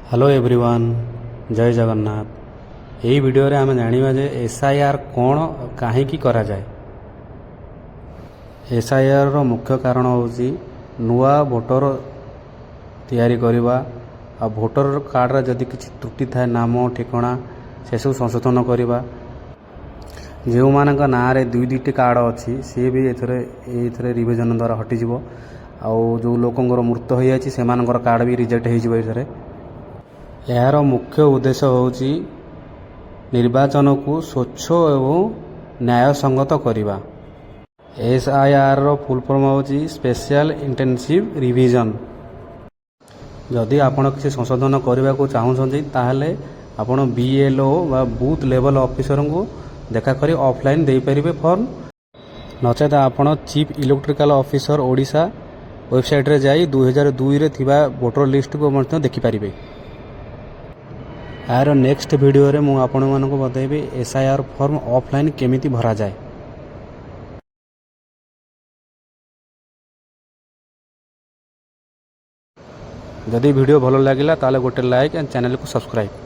Hello everyone, जय जगन्नाथ। यही video रे आम जानिबा जे एसआईआर कौन काहेकि करा जाए। एसआईआर रो मुख्य कारण होची नुआ भोटर तैयारी करवा आ भोटर कार्ड रे जदि किछि त्रुटि थाए नाम ठिकाना से सब संशोधन करवा। जो मानक ना रे दुई दुईटी कार्ड अच्छी सी भी एथरे रिविजन द्वारा हटिଯିव। आउ जो लोकंर मृत्यु हो जाए से कार्ड भी रिजेक्ट हो। यार मुख्य उद्देश्य होची निर्वाचन को स्वच्छ एवं न्यायसंगत करवा। एसआईआर रो फुल फॉर्म होची स्पेशल इंटेंसिव रिविजन। जदि आपण किसी संशोधन करने को चाहूँगी ताहले आपण बीएलओ व बूथ लेवल ऑफिसर को देखा करी ऑफलाइन दे परिबे फॉर्म। नचेत आपण chief electrical officer Odisha website रे जाई 2002 रे थिबा वोटर लिस्ट को मध्य देखि परिबे। यार नेक्स्ट वीडियो रे मु आपण मानको बतैबी एसआईआर फॉर्म ऑफलाइन केमिति भरा जाए। जदि वीडियो भलो लागिला ताले गोटे लाइक एंड चैनल को सब्सक्राइब।